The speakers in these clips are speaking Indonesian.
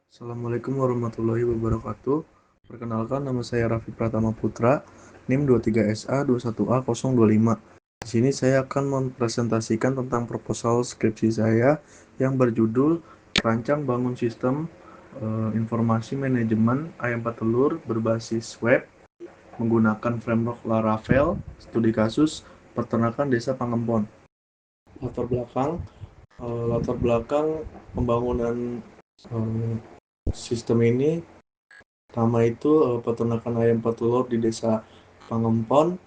Assalamualaikum warahmatullahi wabarakatuh. Perkenalkan, nama saya Raffi Pratama Putra, NIM 23SA21A025. Di sini saya akan mempresentasikan tentang proposal skripsi saya yang berjudul Rancang Bangun Sistem Informasi Manajemen Ayam Petelur Berbasis Web menggunakan framework Laravel, studi kasus peternakan Desa Pangempon. Latar belakang pembangunan sistem ini. Pertama itu peternakan ayam petelur di Desa Pangempon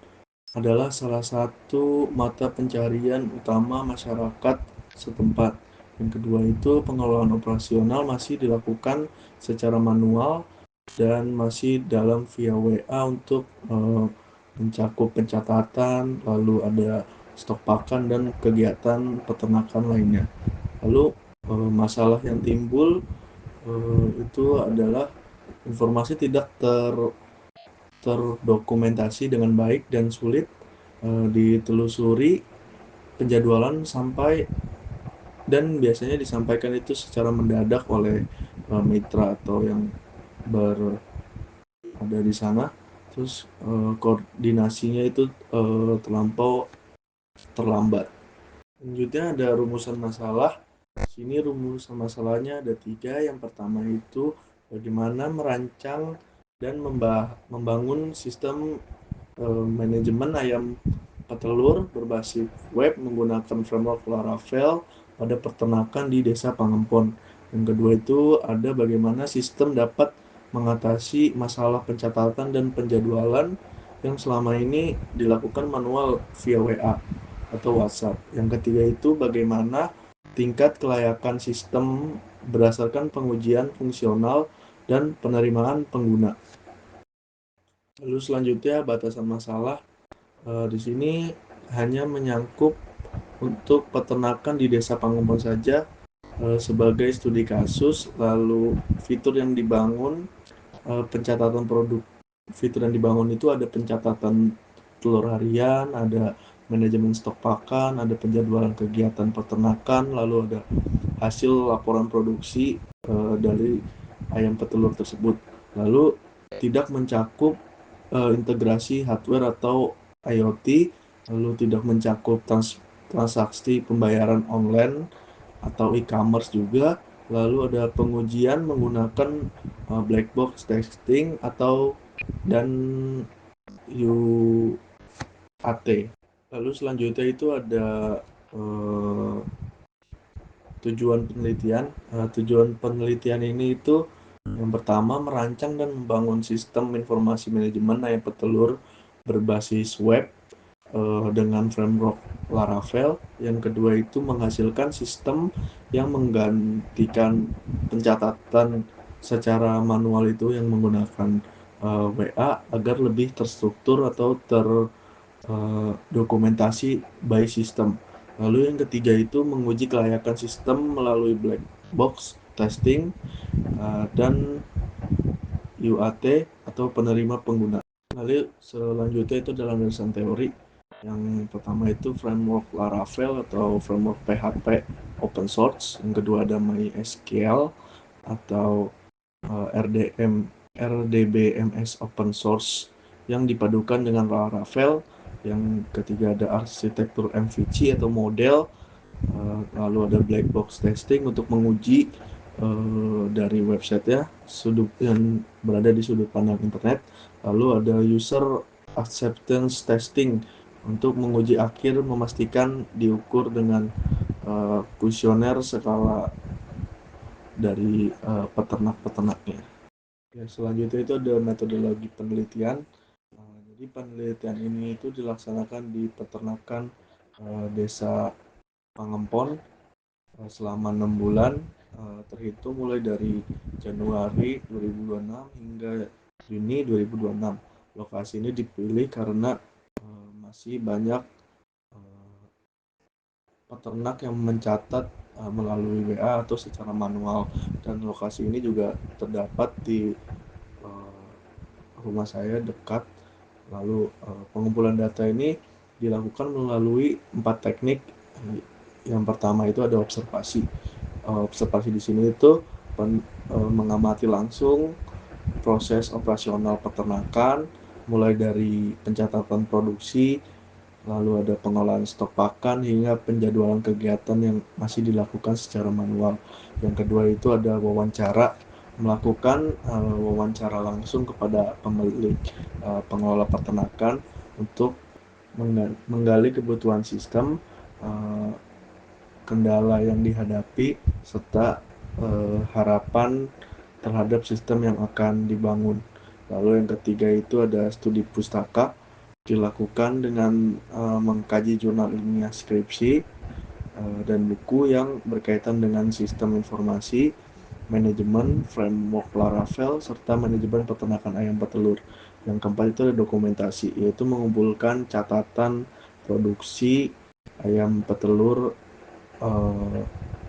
adalah salah satu mata pencarian utama masyarakat setempat. Yang kedua itu pengelolaan operasional masih dilakukan secara manual dan masih dalam via WA untuk mencakup pencatatan, lalu ada stok pakan dan kegiatan peternakan lainnya. Lalu masalah yang timbul itu adalah informasi tidak terdokumentasi dengan baik dan sulit ditelusuri penjadwalan sampai, dan biasanya disampaikan itu secara mendadak oleh mitra atau yang berada di sana. Terus koordinasinya itu terlampau terlambat. Selanjutnya ada rumusan masalah. Di sini rumusan masalahnya ada 3. Yang pertama itu bagaimana merancang dan membangun sistem manajemen ayam petelur berbasis web menggunakan framework Laravel pada peternakan di Desa Pangempon. Yang kedua itu ada bagaimana sistem dapat mengatasi masalah pencatatan dan penjadwalan yang selama ini dilakukan manual via WA atau WhatsApp. Yang ketiga itu bagaimana tingkat kelayakan sistem berdasarkan pengujian fungsional dan penerimaan pengguna. Lalu selanjutnya batasan masalah. Di sini hanya menyangkut untuk peternakan di Desa Pangempon saja sebagai studi kasus. Lalu fitur yang dibangun, pencatatan produk. Fitur yang dibangun itu ada pencatatan telur harian, ada manajemen stok pakan, ada penjadwalan kegiatan peternakan, lalu ada hasil laporan produksi dari ayam petelur tersebut. Lalu tidak mencakup integrasi hardware atau IoT, lalu tidak mencakup transaksi pembayaran online atau e-commerce juga. Lalu ada pengujian menggunakan black box testing atau dan UAT. Lalu selanjutnya itu ada tujuan penelitian. Tujuan penelitian ini itu yang pertama merancang dan membangun sistem informasi manajemen ayam petelur berbasis web dengan framework Laravel. Yang kedua itu menghasilkan sistem yang menggantikan pencatatan secara manual itu yang menggunakan WA agar lebih terstruktur atau terdokumentasi by system. Lalu yang ketiga itu menguji kelayakan sistem melalui black box testing dan UAT atau penerima pengguna. Lalu selanjutnya itu dalam landasan teori. Yang pertama itu framework Laravel atau framework PHP open source. Yang kedua ada MySQL atau RDBMS open source yang dipadukan dengan Laravel. Yang ketiga ada arsitektur MVC atau model. Lalu ada black box testing untuk menguji dari website ya, sudut yang berada di sudut pandang internet. Lalu ada user acceptance testing untuk menguji akhir, memastikan diukur dengan kuesioner skala dari peternak-peternaknya. Ya, selanjutnya itu ada metodologi penelitian. Jadi penelitian ini itu dilaksanakan di peternakan Desa Pangempon selama 6 bulan, terhitung mulai dari Januari 2026 hingga Juni 2026. Lokasi ini dipilih karena masih banyak peternak yang mencatat melalui WA atau secara manual, dan lokasi ini juga terdapat di rumah saya dekat. Lalu pengumpulan data ini dilakukan melalui 4 teknik. Yang pertama itu ada observasi. Observasi di sini itu mengamati langsung proses operasional peternakan, mulai dari pencatatan produksi, lalu ada pengolahan stok pakan, hingga penjadwalan kegiatan yang masih dilakukan secara manual. Yang kedua itu ada wawancara, melakukan wawancara langsung kepada pemilik pengelola peternakan untuk menggali kebutuhan sistem, kendala yang dihadapi, serta harapan terhadap sistem yang akan dibangun. Lalu yang ketiga itu ada studi pustaka, dilakukan dengan mengkaji jurnal ilmiah, skripsi, dan buku yang berkaitan dengan sistem informasi, manajemen, framework Laravel, serta manajemen peternakan ayam petelur. Yang keempat itu ada dokumentasi, yaitu mengumpulkan catatan produksi ayam petelur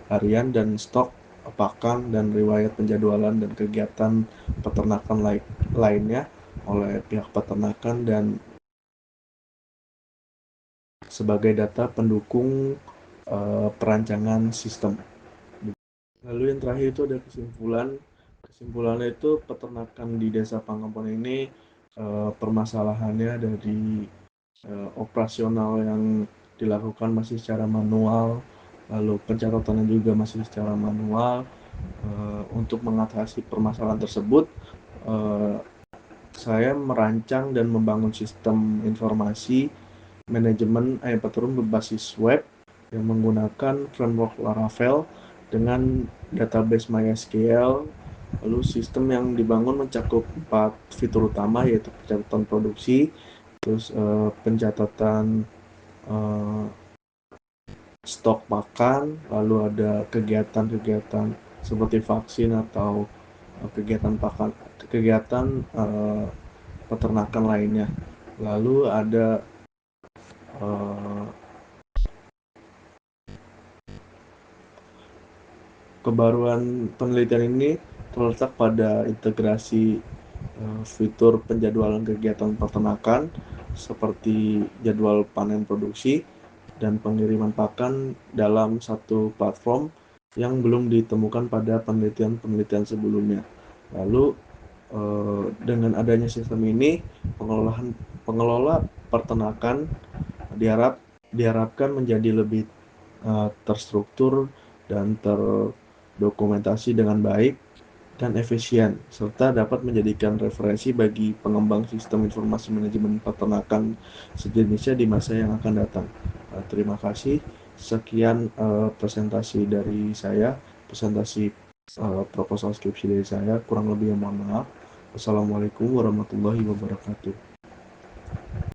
harian dan stok pakan dan riwayat penjadwalan dan kegiatan peternakan lainnya oleh pihak peternakan dan sebagai data pendukung perancangan sistem. Lalu yang terakhir itu ada kesimpulan. Kesimpulannya itu peternakan di Desa Pangampon ini permasalahannya dari operasional yang dilakukan masih secara manual, lalu pencatatannya juga masih secara manual. Untuk mengatasi permasalahan tersebut, saya merancang dan membangun sistem informasi manajemen ayam petelur berbasis web yang menggunakan framework Laravel dengan database MySQL. Lalu sistem yang dibangun mencakup 4 fitur utama, yaitu pencatatan produksi, terus pencatatan stok pakan, lalu ada kegiatan-kegiatan seperti vaksin atau kegiatan peternakan lainnya. Lalu ada kebaruan penelitian ini terletak pada integrasi fitur penjadwalan kegiatan peternakan seperti jadwal panen produksi dan pengiriman pakan dalam satu platform yang belum ditemukan pada penelitian-penelitian sebelumnya. Lalu dengan adanya sistem ini, pengelola peternakan diharapkan menjadi lebih terstruktur dan terdokumentasi dengan baik dan efisien, serta dapat menjadikan referensi bagi pengembang sistem informasi manajemen peternakan sejenisnya di masa yang akan datang. Terima kasih. Sekian presentasi dari saya, presentasi proposal skripsi dari saya. Kurang lebih mohon maaf. Wassalamualaikum warahmatullahi wabarakatuh.